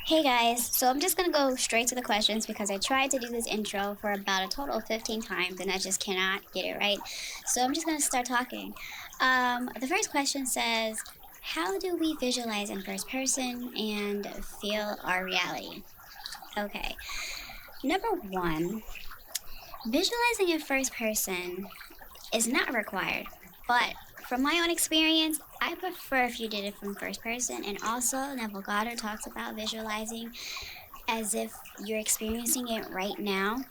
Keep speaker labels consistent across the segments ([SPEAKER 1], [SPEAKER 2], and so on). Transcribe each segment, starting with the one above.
[SPEAKER 1] Hey guys, so I'm just gonna go straight to the questions because I tried to do this intro for about a total of 15 times and I just cannot get it right. So I'm just gonna start talking. The first question says, how do we visualize in first person and feel our reality? Okay, number one, visualizing in first person is not required, but from my own experience, I prefer if you did it from first person. And also, Neville Goddard talks about visualizing as if you're experiencing it right now.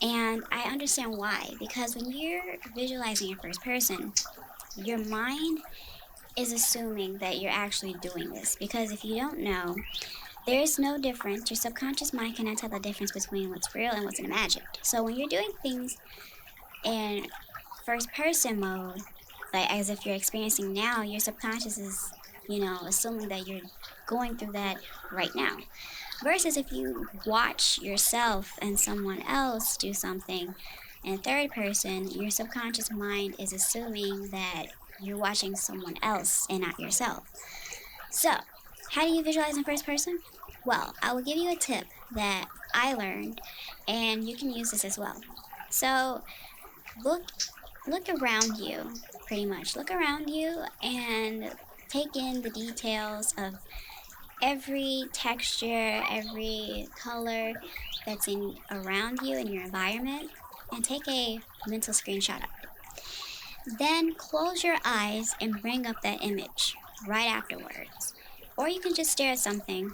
[SPEAKER 1] And I understand why, because when you're visualizing in first person, your mind is assuming that you're actually doing this. Because if you don't know, there is no difference. Your subconscious mind cannot tell the difference between what's real and what's imagined. So when you're doing things in first person mode, like as if you're experiencing now, your subconscious is, assuming that you're going through that right now. Versus if you watch yourself and someone else do something in third person, your subconscious mind is assuming that you're watching someone else and not yourself. So, how do you visualize in first person? Well, I will give you a tip that I learned, and you can use this as well. So, look look around you, pretty much. Look around you and take in the details of every texture, every color that's in around you in your environment, and take a mental screenshot of it. Then close your eyes and bring up that image right afterwards. Or you can just stare at something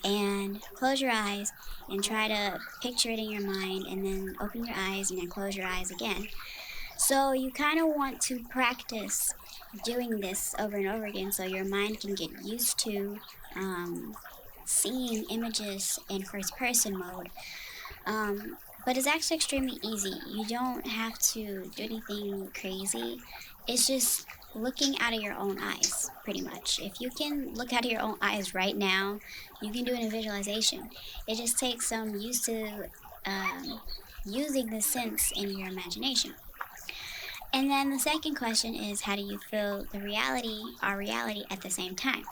[SPEAKER 1] and close your eyes and try to picture it in your mind and then open your eyes and then close your eyes again. So you kind of want to practice doing this over and over again so your mind can get used to um, seeing images in first person mode. But it's actually extremely easy. You don't have to do anything crazy. It's just looking out of your own eyes, pretty much. If you can look out of your own eyes right now, you can do it in visualization. It just takes some used to using the sense in your imagination. And then the second question is, how do you feel the reality, our reality, at the same time?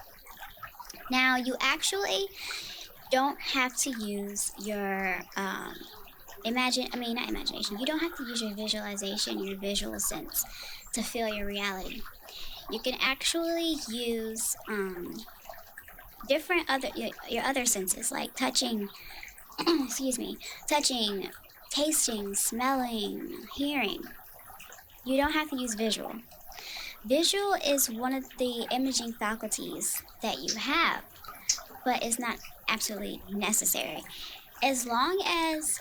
[SPEAKER 1] Now, you actually don't have to use your not imagination. You don't have to use your visualization, your visual sense to feel your reality. You can actually use different other your other senses like touching, excuse me, touching, tasting, smelling, hearing. You don't have to use visual. Visual is one of the imaging faculties that you have, but it's not absolutely necessary. As long as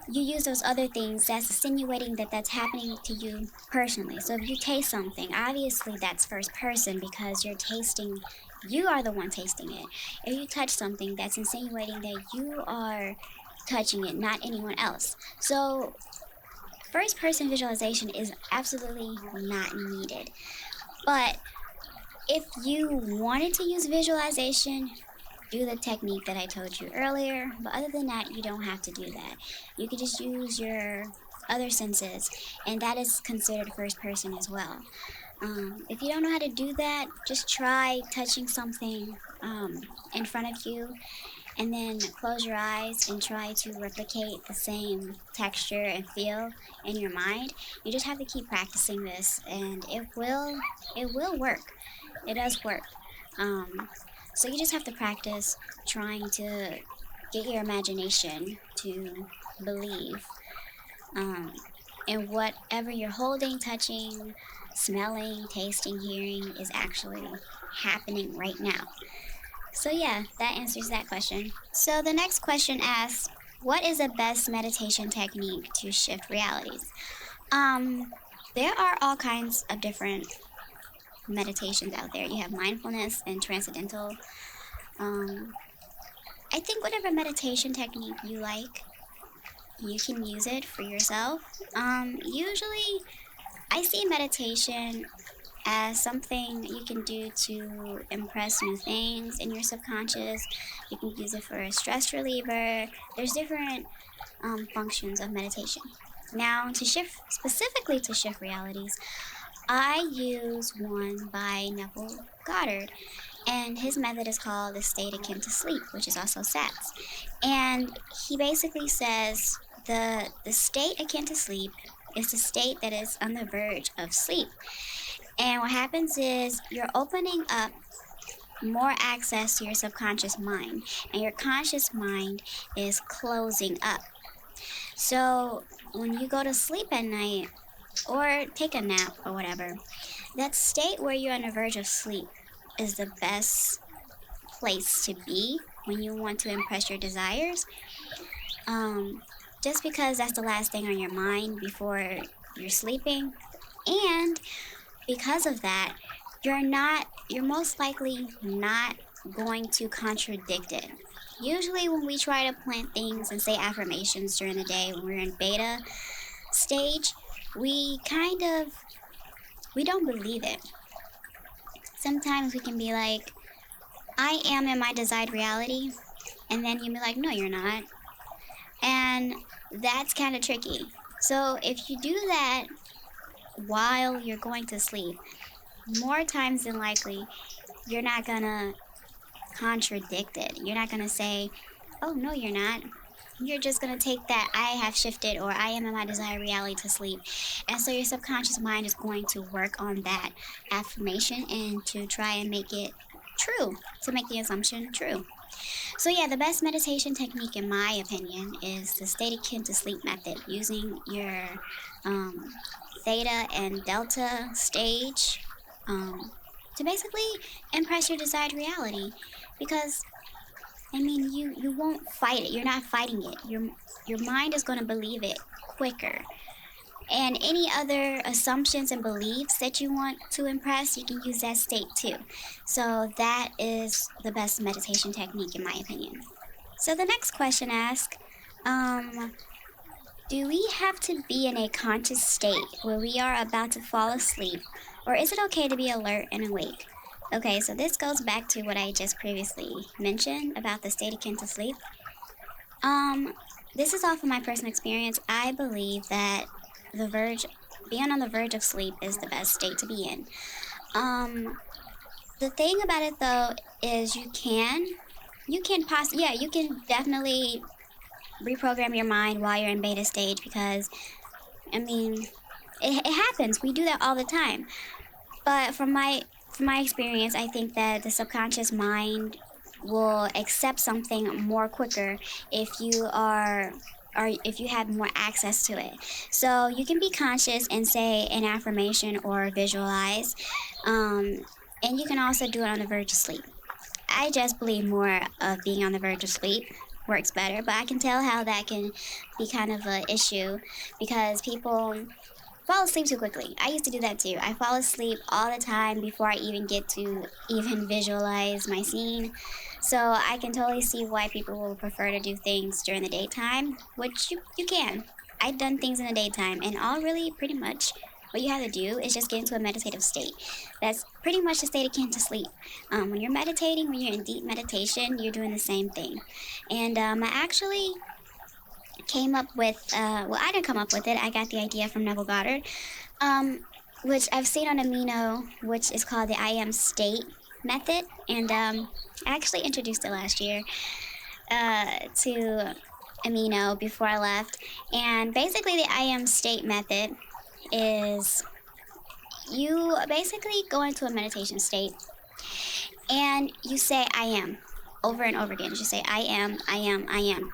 [SPEAKER 1] you use those other things, that's insinuating that that's happening to you personally. So if you taste something, obviously that's first person because you're tasting, you are the one tasting it. If you touch something, that's insinuating that you are touching it, not anyone else. So first person visualization is absolutely not needed. But if you wanted to use visualization, do the technique that I told you earlier. But other than that, you don't have to do that. You can just use your other senses, and that is considered first person as well. If you don't know how to do that, just try touching something in front of you and then close your eyes and try to replicate the same texture and feel in your mind. You just have to keep practicing this and it will work. It does work. um, so you just have to practice trying to get your imagination to believe um, in whatever you're holding, touching, smelling, tasting, hearing is actually happening right now. So, yeah, that answers that question. So, the next question asks, what is the best meditation technique to shift realities? Um, there are all kinds of different meditations out there. You have mindfulness and transcendental. Um, I think whatever meditation technique you like, you can use it for yourself. Usually, I see meditation as something you can do to impress new things in your subconscious. You can use it for a stress reliever. There's different functions of meditation. Now, to shift specifically to shift realities, I use one by Neville Goddard. And his method is called the state akin to sleep, which is also SATS. And he basically says the state akin to sleep is the state that is on the verge of sleep. And what happens is you're opening up more access to your subconscious mind, and your conscious mind is closing up. So when you go to sleep at night or take a nap or whatever, that state where you're on the verge of sleep is the best place to be when you want to impress your desires. Um, just because that's the last thing on your mind before you're sleeping. And because of that, you're most likely not going to contradict it. Usually, when we try to plant things and say affirmations during the day when we're in beta stage, we kind of we don't believe it. Sometimes we can be like, I am in my desired reality, and then you'll be like, no, you're not. And that's kind of tricky. So if you do that while you're going to sleep, more times than likely, you're not gonna contradict it. You're not gonna say, oh, no, you're not. You're just gonna take that I have shifted or I am in my desired reality to sleep. And so your subconscious mind is going to work on that affirmation and to try and make it true, to make the assumption true. So yeah, the best meditation technique, in my opinion, is the state akin to sleep method, using your um, theta and delta stage um, to basically impress your desired reality. Because I mean, you won't fight it. You're not fighting it. Your mind is going to believe it quicker. And any other assumptions and beliefs that you want to impress, you can use that state too. So that is the best meditation technique, in my opinion. So the next question asks, um, do we have to be in a conscious state where we are about to fall asleep, or is it okay to be alert and awake? Okay, so this goes back to what I just previously mentioned about the state akin to sleep. Um, this is all from my personal experience. I believe that the verge, being on the verge of sleep is the best state to be in. Um, the thing about it though is you can definitely reprogram your mind while you're in beta stage because, I mean, it happens. We do that all the time. But from my experience, I think that the subconscious mind will accept something more quicker if you are or if you have more access to it. So you can be conscious and say an affirmation or visualize, um, and you can also do it on the verge of sleep. I just believe more of being on the verge of sleep works better, but I can tell how that can be kind of an issue because people fall asleep too quickly. I used to do that too. I fall asleep all the time before I even get to even visualize my scene. So I can totally see why people will prefer to do things during the daytime, which you can. I've done things in the daytime, and all really pretty much what you have to do is just get into a meditative state. That's pretty much the state akin to sleep. When you're meditating, when you're in deep meditation, you're doing the same thing. And I actually came up with, well, I didn't come up with it. I got the idea from Neville Goddard, um, which I've seen on Amino, which is called the I am state method. And I actually introduced it last year to Amino before I left. And basically, the I am state method is you basically go into a meditation state and you say, I am, over and over again. You just say, I am, I am, I am.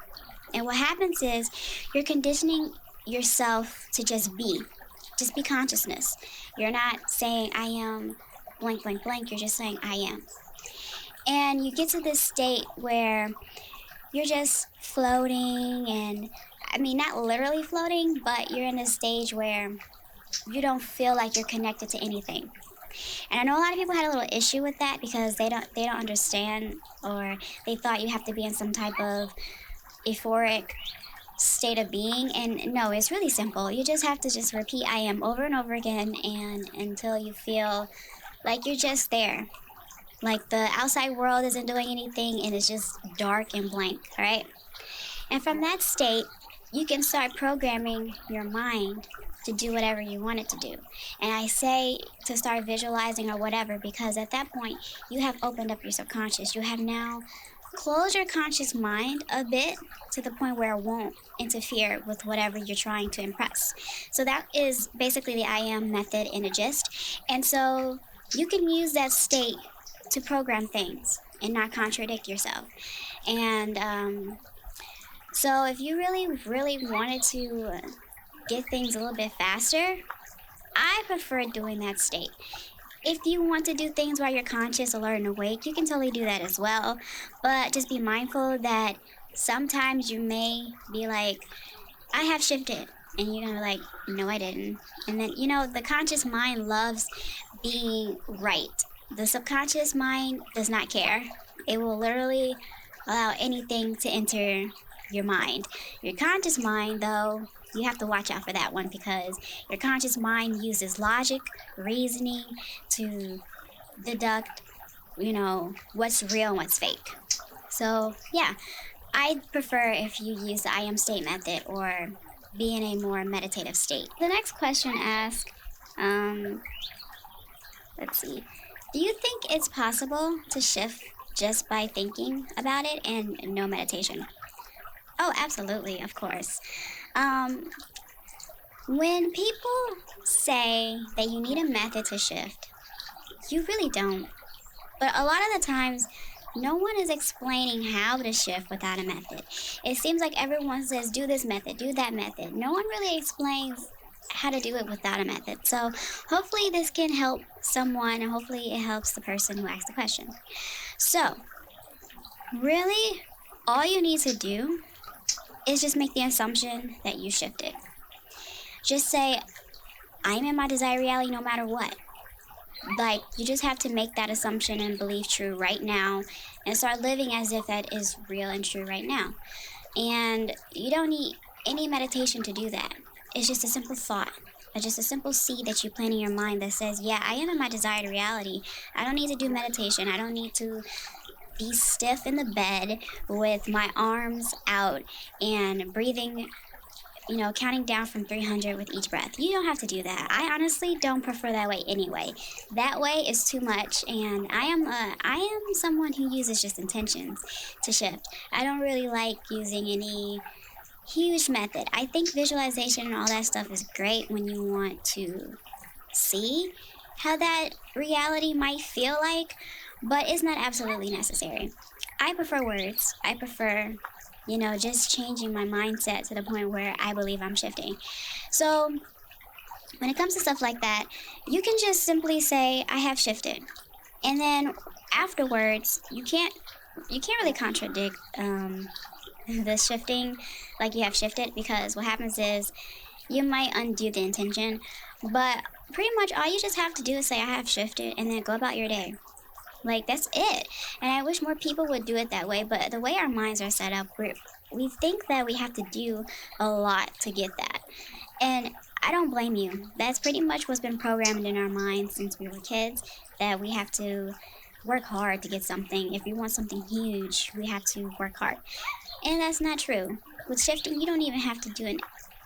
[SPEAKER 1] And what happens is you're conditioning yourself to just be consciousness. You're not saying, I am blank, blank, blank. You're just saying, I am. And you get to this state where you're just floating, and I mean, not literally floating, but you're in a stage where you don't feel like you're connected to anything. And I know a lot of people had a little issue with that because they don't understand, or they thought you have to be in some type of euphoric state of being. And no, it's really simple. You just have to just repeat I am over and over again, and until you feel like you're just there, like the outside world isn't doing anything and it's just dark and blank. All right, and from that state you can start programming your mind to do whatever you want it to do. And I say to start visualizing or whatever because at that point you have opened up your subconscious. You have now closed your conscious mind a bit to the point where it won't interfere with whatever you're trying to impress. So that is basically the I am method in a gist. And so you can use that state to program things and not contradict yourself. And so if you really, really wanted to get things a little bit faster, I prefer doing that state. If you want to do things while you're conscious, alert, and awake, you can totally do that as well. But just be mindful that sometimes you may be like, I have shifted. And you're gonna be like, no, I didn't. And then, the conscious mind loves being right. The subconscious mind does not care. It will literally allow anything to enter your mind. Your conscious mind, though, you have to watch out for that one because your conscious mind uses logic, reasoning to deduct, what's real and what's fake. So, yeah, I prefer if you use the I am state method or be in a more meditative state. The next question asks, let's see, do you think it's possible to shift just by thinking about it and no meditation? Oh, absolutely, of course. Um, when people say that you need a method to shift, you really don't. But a lot of the times, no one is explaining how to shift without a method. It seems like everyone says, do this method, do that method. No one really explains how to do it without a method. So hopefully this can help someone and hopefully it helps the person who asked the question. So, really, all you need to do is just make the assumption that you shifted. Just say, I'm in my desired reality no matter what. Like, you just have to make that assumption and belief true right now and start living as if that is real and true right now. And you don't need any meditation to do that. It's just a simple thought. It's just a simple seed that you plant in your mind that says, yeah, I am in my desired reality. I don't need to do meditation. I don't need to be stiff in the bed with my arms out and breathing, counting down from 300 with each breath. You don't have to do that. I honestly don't prefer that way anyway. That way is too much, and I am someone who uses just intentions to shift. I don't really like using any huge method. I think visualization and all that stuff is great when you want to see how that reality might feel like, but it's not absolutely necessary. I prefer words. I prefer, just changing my mindset to the point where I believe I'm shifting. So when it comes to stuff like that, you can just simply say, I have shifted. And then afterwards, you can't really contradict the shifting like you have shifted, because what happens is you might undo the intention, but pretty much all you just have to do is say I have shifted and then go about your day. Like, that's it. And I wish more people would do it that way, but the way our minds are set up, we think that we have to do a lot to get that. And I don't blame you. That's pretty much what's been programmed in our minds since we were kids, that we have to work hard to get something. If we want something huge, we have to work hard. And that's not true. With shifting, you don't even have to do an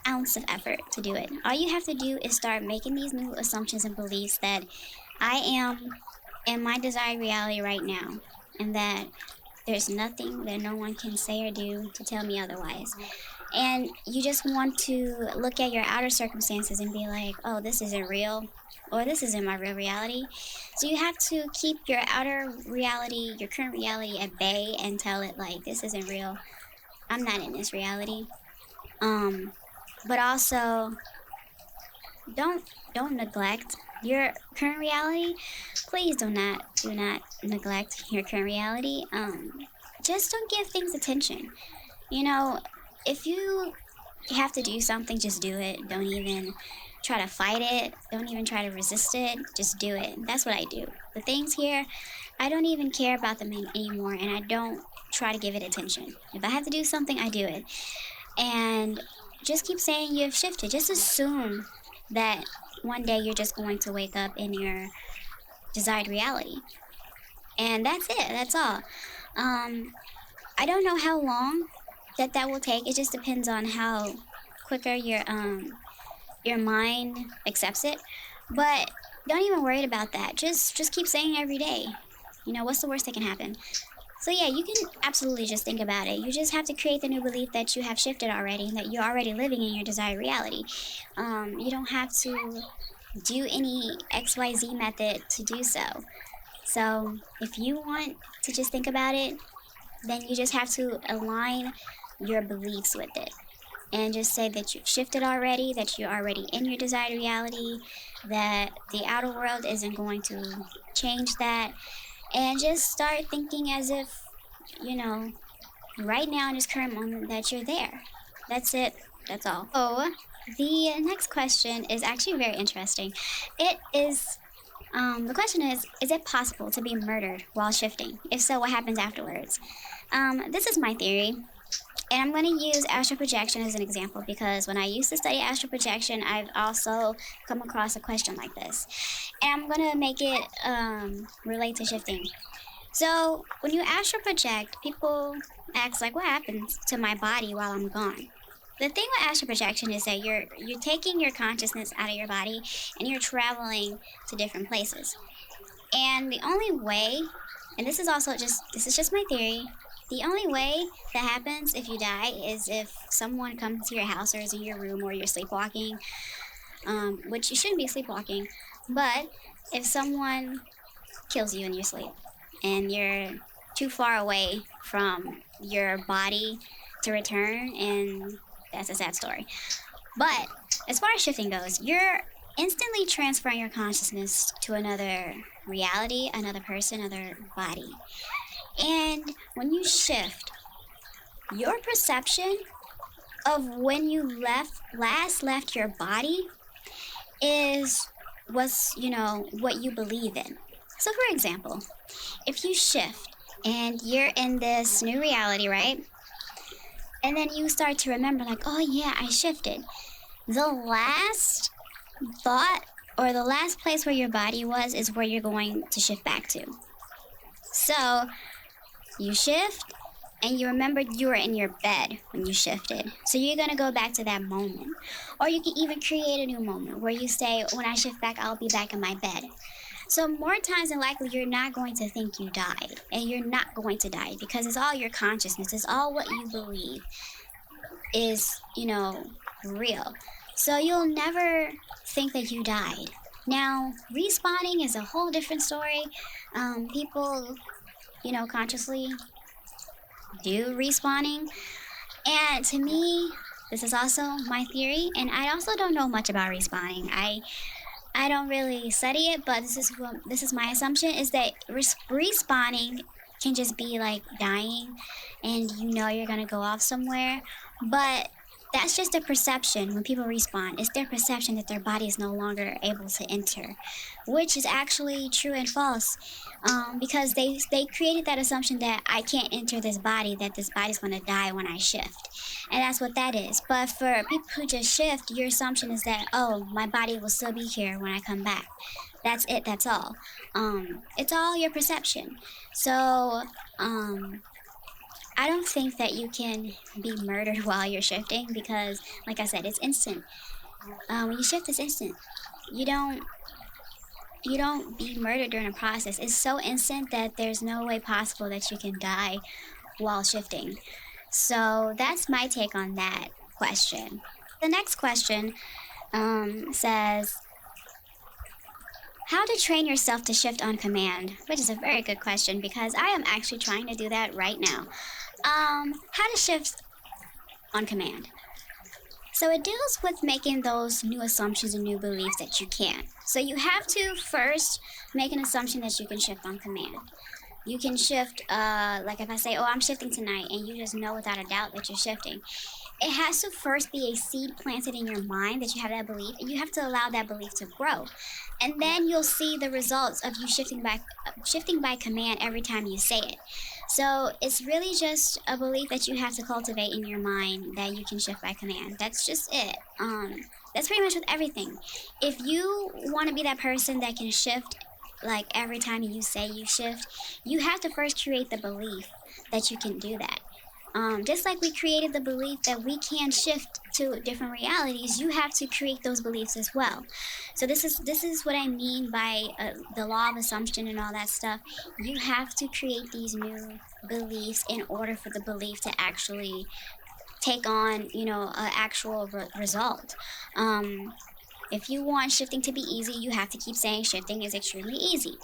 [SPEAKER 1] ounce of effort to do it. All you have to do is start making these new assumptions and beliefs that I am in my desired reality right now, and that there's nothing that no one can say or do to tell me otherwise. And you just want to look at your outer circumstances and be like, oh, this isn't real, or this isn't my real reality. So you have to keep your outer reality, your current reality at bay and tell it like, this isn't real. I'm not in this reality. But also don't neglect your current reality. Please do not neglect your current reality. Just don't give things attention. If you have to do something, just do it. Don't even try to fight it. Don't even try to resist it. Just do it. That's what I do. The things here, I don't even care about them anymore, and I don't try to give it attention. If I have to do something, I do it. And just keep saying you've shifted. Just assume that one day you're just going to wake up in your desired reality. And that's it. That's all. I don't know how long that will take. It just depends on how quicker your mind accepts it. But don't even worry about that. Just keep saying it every day. What's the worst that can happen? So yeah, you can absolutely just think about it. You just have to create the new belief that you have shifted already and that you're already living in your desired reality. You don't have to do any XYZ method to do so. So if you want to just think about it, then you just have to align your beliefs with it and just say that you've shifted already, that you're already in your desired reality, that the outer world isn't going to change that, and just start thinking as if, you know, right now in this current moment that you're there. That's it. That's all. Oh, the next question is actually very interesting. It is the question is it possible to be murdered while shifting? If so, what happens afterwards? This is my theory. And I'm going to use astral projection as an example because when I used to study astral projection, I've also come across a question like this. And I'm going to make it relate to shifting. So when you astral project, people ask like, what happens to my body while I'm gone? The thing with astral projection is that you're taking your consciousness out of your body and you're traveling to different places. And the only way, and this is just my theory, the only way that happens if you die is if someone comes to your house or is in your room or you're sleepwalking, which you shouldn't be sleepwalking, but if someone kills you in your sleep and you're too far away from your body to return, and that's a sad story. But as far as shifting goes, you're instantly transferring your consciousness to another reality, another person, another body. And when you shift, your perception of when you last left your body is what you believe in. So for example, if you shift and you're in this new reality, right? And then you start to remember like, oh yeah, I shifted. The last thought or the last place where your body was is where you're going to shift back to. So you shift and you remembered you were in your bed when you shifted. So you're going to go back to that moment. Or you can even create a new moment where you say, when I shift back, I'll be back in my bed. So more times than likely, you're not going to think you died. And you're not going to die because it's all your consciousness. It's all what you believe is, real. So you'll never think that you died. Now, respawning is a whole different story. People, consciously do respawning. And to me, this is also my theory, and I also don't know much about respawning. I don't really study it, but this is my assumption is that respawning can just be like dying, and you're gonna go off somewhere, but that's just a perception. When people respawn, it's their perception that their body is no longer able to enter, which is actually true and false, because they created that assumption that I can't enter this body, that this body's going to die when I shift, and that's what that is. But for people who just shift, your assumption is that, oh, my body will still be here when I come back. That's it. That's all. It's all your perception. So I don't think that you can be murdered while you're shifting because, like I said, it's instant. When you shift, it's instant. You don't be murdered during a process. It's so instant that there's no way possible that you can die while shifting. So that's my take on that question. The next question says, how to train yourself to shift on command, which is a very good question because I am actually trying to do that right now. How to shift on command. So it deals with making those new assumptions and new beliefs that you can. So you have to first make an assumption that you can shift on command. You can shift, like if I say, oh, I'm shifting tonight, and you just know without a doubt that you're shifting. It has to first be a seed planted in your mind that you have that belief, and you have to allow that belief to grow. And then you'll see the results of you shifting by command every time you say it. So it's really just a belief that you have to cultivate in your mind that you can shift by command. That's just it. That's pretty much with everything. If you want to be that person that can shift like every time you say you shift, you have to first create the belief that you can do that. Just like we created the belief that we can shift to different realities, you have to create those beliefs as well. So this is what I mean by the law of assumption and all that stuff. You have to create these new beliefs in order for the belief to actually take on, an actual result. Um, if you want shifting to be easy, you have to keep saying shifting is extremely easy.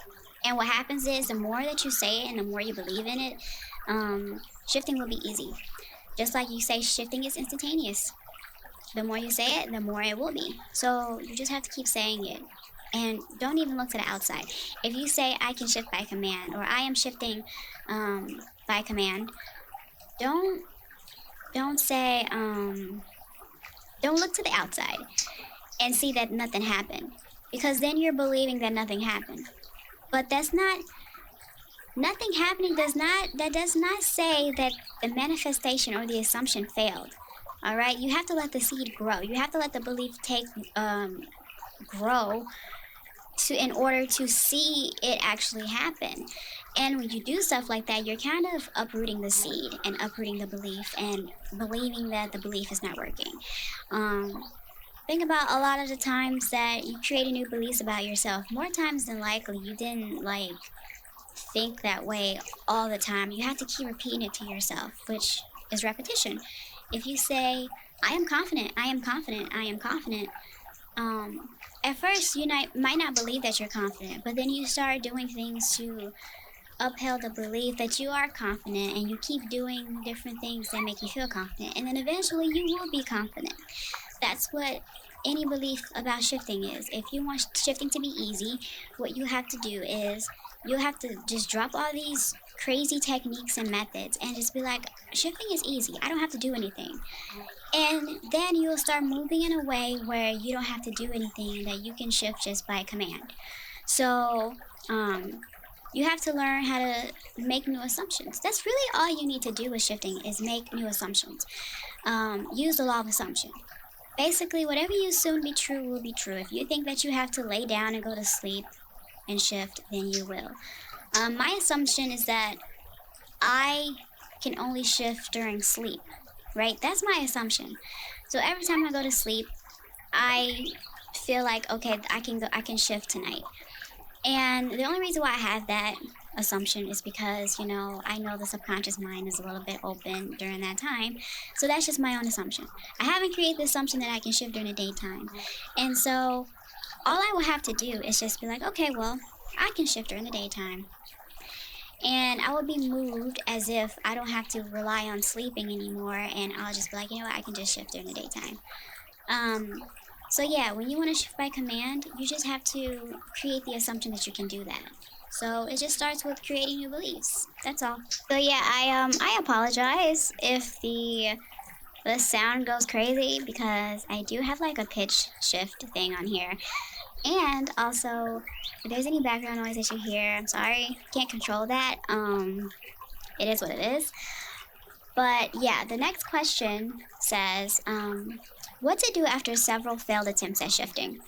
[SPEAKER 1] And what happens is the more that you say it and the more you believe in it, shifting will be easy. Just like you say shifting is instantaneous. The more you say it, the more it will be. So you just have to keep saying it. And don't even look to the outside. If you say I can shift by command or I am shifting by command, don't say don't look to the outside and see that nothing happened, because then you're believing that nothing happened. But that's not nothing happening does not say that the manifestation or the assumption failed. All right, you have to let the seed grow. You have to let the belief take grow to in order to see it actually happen. And when you do stuff like that, you're kind of uprooting the seed and uprooting the belief and believing that the belief is not working. Um, think about a lot of the times that you created new beliefs about yourself. More times than likely, you didn't think that way all the time. You have to keep repeating it to yourself, which is repetition. If you say, I am confident, I am confident, I am confident, um, at first might not believe that you're confident, but then you start doing things to uphold the belief that you are confident, and you keep doing different things that make you feel confident, and then eventually you will be confident. That's what any belief about shifting is. If you want shifting to be easy, what you have to do is you have to just drop all these crazy techniques and methods and just be like, shifting is easy. I don't have to do anything. And then you'll start moving in a way where you don't have to do anything and that you can shift just by command. So, you have to learn how to make new assumptions. That's really all you need to do with shifting is make new assumptions. Use the law of assumption. Basically, whatever you assume to be true will be true. If you think that you have to lay down and go to sleep and shift, then you will. My assumption is that I can only shift during sleep, right? That's my assumption. So every time I go to sleep, I feel like, okay, I can shift tonight. And the only reason why I have that assumption is because, I know the subconscious mind is a little bit open during that time. So that's just my own assumption. I haven't created the assumption that I can shift during the daytime. And so all I will have to do is just be like, okay, well, I can shift during the daytime. And I will be moved as if I don't have to rely on sleeping anymore. And I'll just be like, you know what, I can just shift during the daytime. So yeah, when you want to shift by command, you just have to create the assumption that you can do that. So it just starts with creating new beliefs. That's all. So yeah, I apologize if the sound goes crazy, because I do have like a pitch shift thing on here. And also, if there's any background noise that you hear, I'm sorry. Can't control that. It is what it is. But yeah, the next question says, what to do after several failed attempts at shifting?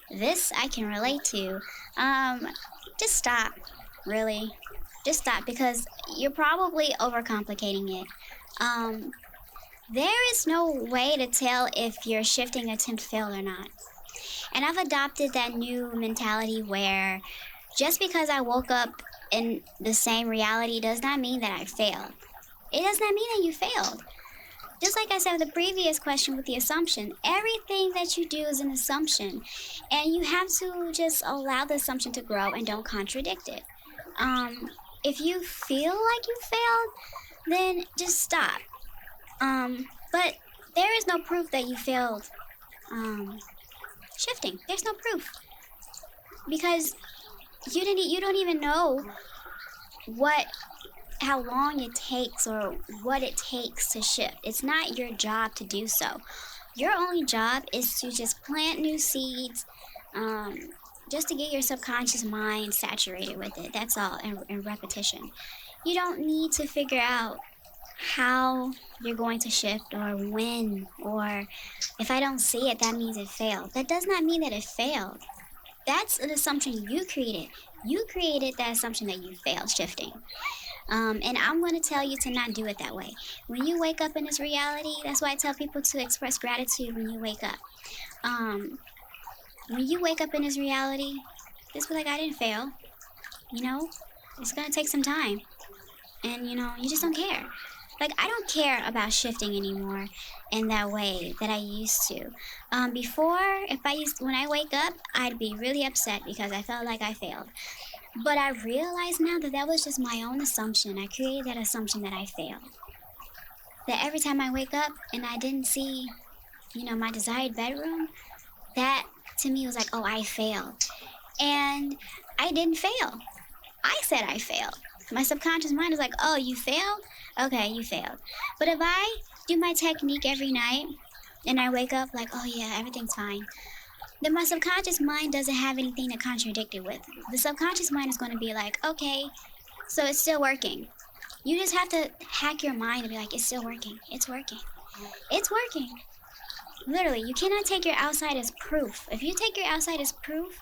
[SPEAKER 1] This I can relate to. Just stop, really. Just stop, because you're probably overcomplicating it. There is no way to tell if your shifting attempt failed or not. And I've adopted that new mentality where just because I woke up in the same reality does not mean that I failed. It does not mean that you failed. Just like I said with the previous question with the assumption, everything that you do is an assumption. And you have to just allow the assumption to grow and don't contradict it. If you feel like you failed, then just stop. But there is no proof that you failed shifting. There's no proof. Because you don't even know how long it takes or what it takes to shift. It's not your job to do so. Your only job is to just plant new seeds, just to get your subconscious mind saturated with it. That's all, and repetition. You don't need to figure out how you're going to shift or when, or if I don't see it, that means it failed. That does not mean that it failed. That's an assumption you created. You created that assumption that you failed shifting. And I'm going to tell you to not do it that way. When you wake up in this reality, that's why I tell people to express gratitude when you wake up. Um, when you wake up in this reality, just be like, I didn't fail. You know, it's going to take some time. And, you just don't care. Like, I don't care about shifting anymore in that way that I used to. Before, when I wake up, I'd be really upset because I felt like I failed. But I realize now that that was just my own assumption. I created that assumption that I failed. That every time I wake up and I didn't see, my desired bedroom, that to me was like, oh, I failed. And I didn't fail. I said I failed. My subconscious mind is like, oh, you failed? Okay, you failed. But if I do my technique every night and I wake up like, oh, yeah, everything's fine, then my subconscious mind doesn't have anything to contradict it with. The subconscious mind is going to be like, okay, so it's still working. You just have to hack your mind and be like, it's still working. It's working. It's working. Literally, you cannot take your outside as proof. If you take your outside as proof,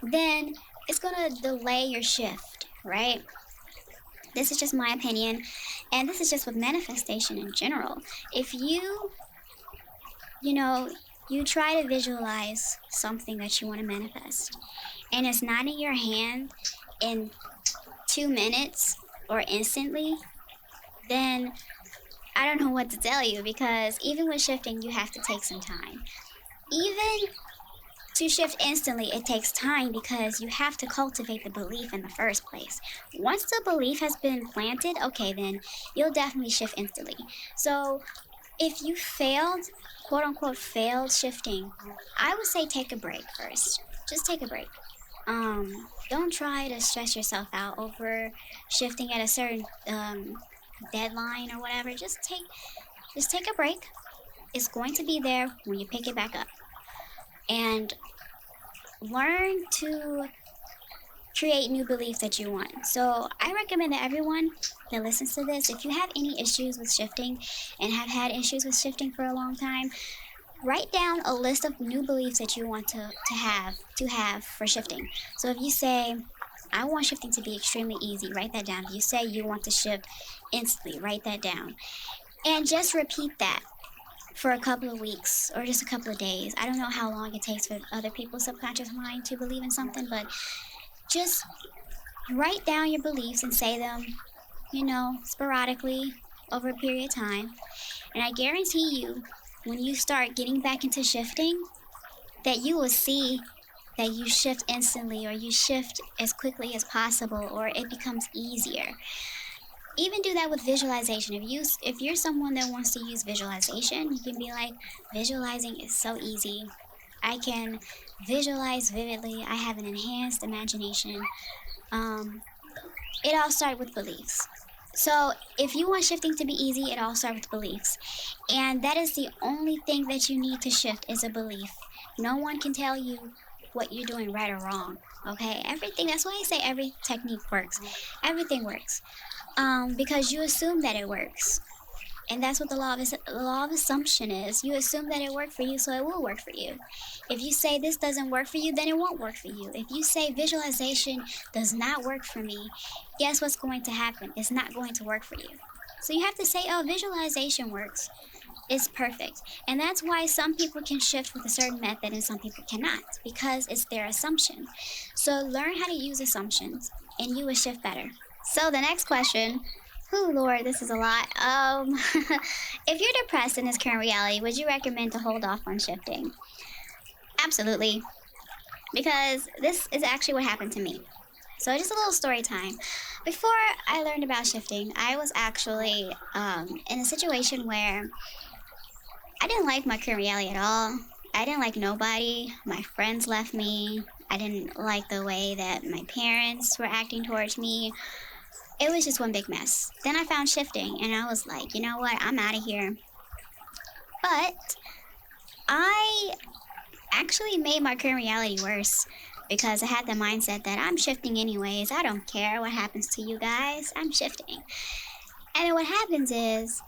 [SPEAKER 1] then it's going to delay your shift, right? This is just my opinion, and this is just with manifestation in general. If you try to visualize something that you want to manifest, and it's not in your hand in 2 minutes or instantly, then I don't know what to tell you, because even with shifting, you have to take some time. Even to shift instantly, it takes time because you have to cultivate the belief in the first place. Once the belief has been planted, okay, then you'll definitely shift instantly. So if you failed, quote unquote, failed shifting, I would say take a break first. Just take a break. Don't try to stress yourself out over shifting at a certain deadline or whatever. Just take a break. It's going to be there when you pick it back up. And learn to create new beliefs that you want. So I recommend that everyone that listens to this, if you have any issues with shifting and have had issues with shifting for a long time, write down a list of new beliefs that you want to have for shifting. So if you say, I want shifting to be extremely easy, write that down. If you say you want to shift instantly, write that down. And just repeat that for a couple of weeks or just a couple of days. I don't know how long it takes for other people's subconscious mind to believe in something, but just write down your beliefs and say them, sporadically over a period of time. And I guarantee you, when you start getting back into shifting, that you will see that you shift instantly, or you shift as quickly as possible, or it becomes easier. Even do that with visualization. If you're someone that wants to use visualization, you can be like, visualizing is so easy. I can visualize vividly. I have an enhanced imagination. It all starts with beliefs. So if you want shifting to be easy, it all starts with beliefs. And that is the only thing that you need to shift, is a belief. No one can tell you what you're doing right or wrong. Okay? That's why I say every technique works. Everything works. Because you assume that it works. And that's what the law of assumption is. You assume that it worked for you, so it will work for you. If you say this doesn't work for you, then it won't work for you. If you say visualization does not work for me, guess what's going to happen? It's not going to work for you. So you have to say, oh, visualization works. It's perfect. And that's why some people can shift with a certain method and some people cannot, because it's their assumption. So learn how to use assumptions and you will shift better. So the next question, oh Lord, this is a lot. If you're depressed in this current reality, would you recommend to hold off on shifting? Absolutely. Because this is actually what happened to me. So just a little story time. Before I learned about shifting, I was actually in a situation where I didn't like my current reality at all. I didn't like nobody. My friends left me. I didn't like the way that my parents were acting towards me. It was just one big mess. Then I found shifting and I was like, you know what? I'm out of here. But I actually made my current reality worse because I had the mindset that I'm shifting anyways. I don't care what happens to you guys. I'm shifting. And then what happens is,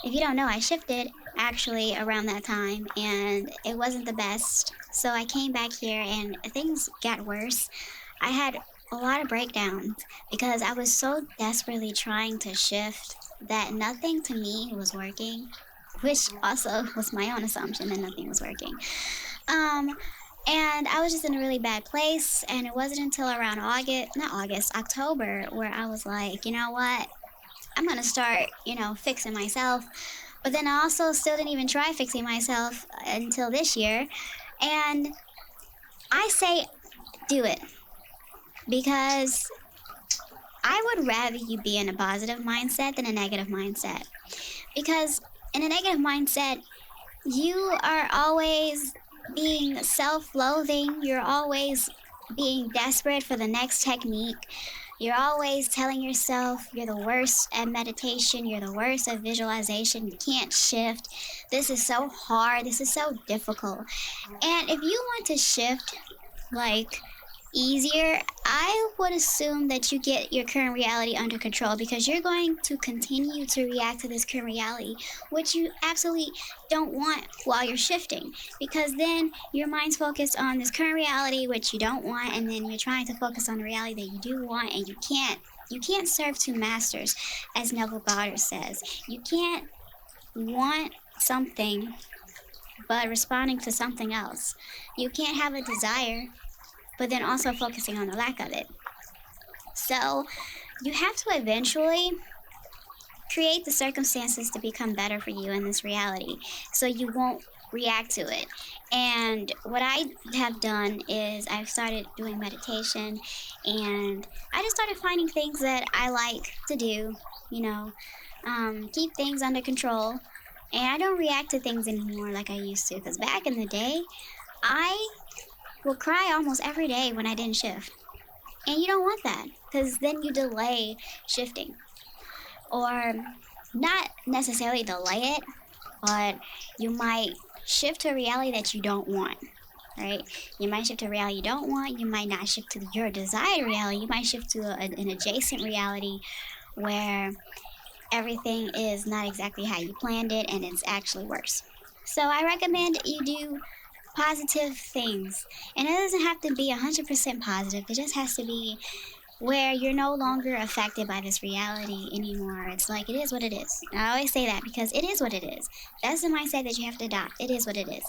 [SPEAKER 1] if you don't know, I shifted actually around that time and it wasn't the best. So I came back here and things got worse. I had a lot of breakdowns because I was so desperately trying to shift that nothing to me was working, which also was my own assumption that nothing was working. Um, and I was just in a really bad place. And it wasn't until around October, where I was like, you know what? I'm going to start, fixing myself. But then I also still didn't even try fixing myself until this year. And I say, do it because I would rather you be in a positive mindset than a negative mindset. Because in a negative mindset, you are always being self loathing. You're always being desperate for the next technique. You're always telling yourself you're the worst at meditation. You're the worst at visualization. You can't shift. This is so hard. This is so difficult. And if you want to shift, like, easier, I would assume that you get your current reality under control because you're going to continue to react to this current reality, which you absolutely don't want while you're shifting. Because then your mind's focused on this current reality, which you don't want, and then you're trying to focus on the reality that you do want, and you can't. You can't serve two masters, as Neville Goddard says. You can't want something but responding to something else. You can't have a desire but then also focusing on the lack of it. So you have to eventually create the circumstances to become better for you in this reality so you won't react to it. And what I have done is I've started doing meditation and I just started finding things that I like to do, you know, keep things under control. And I don't react to things anymore like I used to. Because back in the day, I will cry almost every day when I didn't shift. And you don't want that because then you delay shifting. Or not necessarily delay it, but you might shift to a reality that you don't want, right? You might shift to a reality you don't want. You might not shift to your desired reality. You might shift to an adjacent reality where everything is not exactly how you planned it and it's actually worse. So I recommend you do positive things. And it doesn't have to be 100% positive, it just has to be where you're no longer affected by this reality anymore. It's like, it is what it is. I always say that because it is what it is. That's the mindset that you have to adopt. It is what it is.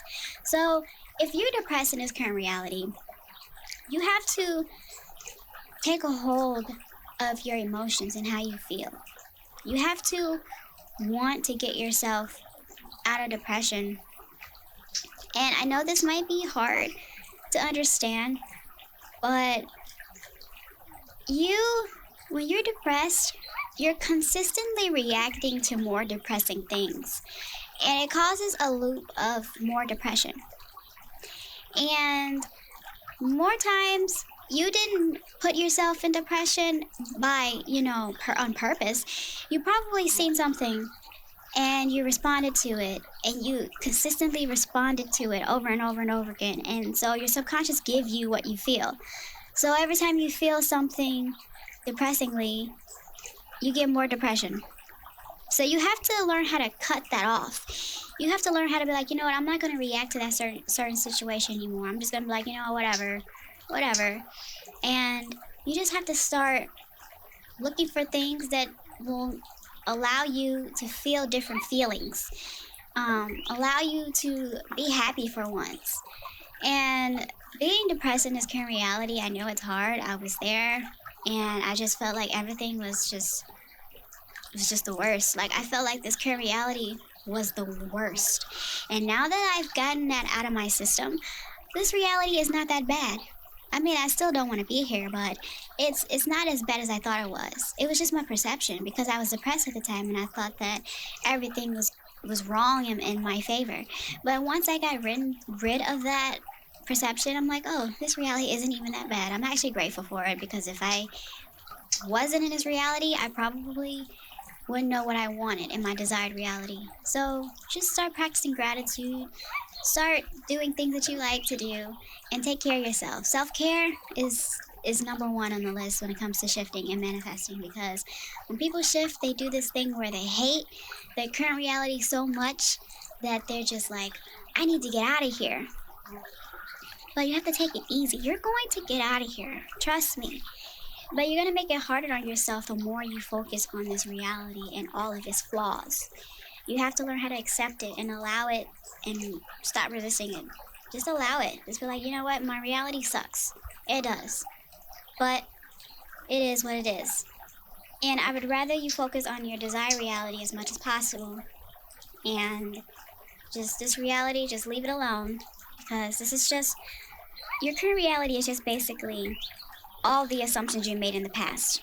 [SPEAKER 1] So if you're depressed in this current reality, you have to take a hold of your emotions and how you feel. You have to want to get yourself out of depression. And I know this might be hard to understand, but you, when you're depressed, you're consistently reacting to more depressing things. And it causes a loop of more depression. And more times, you didn't put yourself in depression by, on purpose. You probably seen something and you responded to it and you consistently responded to it over and over and over again. And so your subconscious gives you what you feel. So every time you feel something depressingly, you get more depression. So you have to learn how to cut that off. You have to learn how to be like, you know what, I'm not going to react to that certain situation anymore. I'm just going to be like, whatever. And you just have to start looking for things that will allow you to feel different feelings, allow you to be happy for once. And being depressed in this current reality, I know it's hard. I was there, and I just felt like everything was just the worst. Like I felt like this current reality was the worst. And now that I've gotten that out of my system, this reality is not that bad. I mean, I still don't want to be here, but it's not as bad as I thought it was. It was just my perception because I was depressed at the time and I thought that everything was wrong in my favor. But once I got rid of that perception, I'm like, oh, this reality isn't even that bad. I'm actually grateful for it because if I wasn't in this reality, I probably wouldn't know what I wanted in my desired reality. So just start practicing gratitude, start doing things that you like to do, and take care of yourself. Self-care is number one on the list when it comes to shifting and manifesting because when people shift, they do this thing where they hate their current reality so much that they're just like, I need to get out of here. but you have to take it easy. You're going to get out of here. Trust me. But you're going to make it harder on yourself the more you focus on this reality and all of its flaws. You have to learn how to accept it and allow it and stop resisting it. Just allow it. Just be like, you know what? My reality sucks. It does. But it is what it is. And I would rather you focus on your desired reality as much as possible. And just this reality, just leave it alone. Because this is just, your current reality is just basically all the assumptions you made in the past.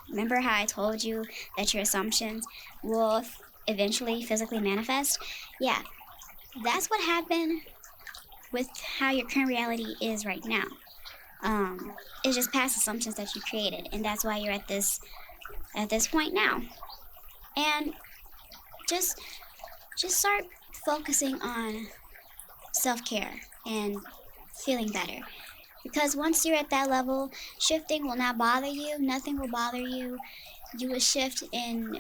[SPEAKER 1] Remember how I told you that your assumptions will eventually physically manifest? Yeah, that's what happened with how your current reality is right now. It's just past assumptions that you created, and that's why you're at this point now. And just start focusing on self-care and feeling better. Because once you're at that level, shifting will not bother you. Nothing will bother you. You will shift in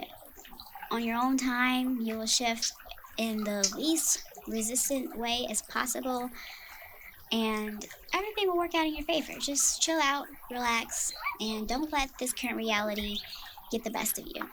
[SPEAKER 1] on your own time. You will shift in the least resistant way as possible, and everything will work out in your favor. Just chill out, relax, and don't let this current reality get the best of you.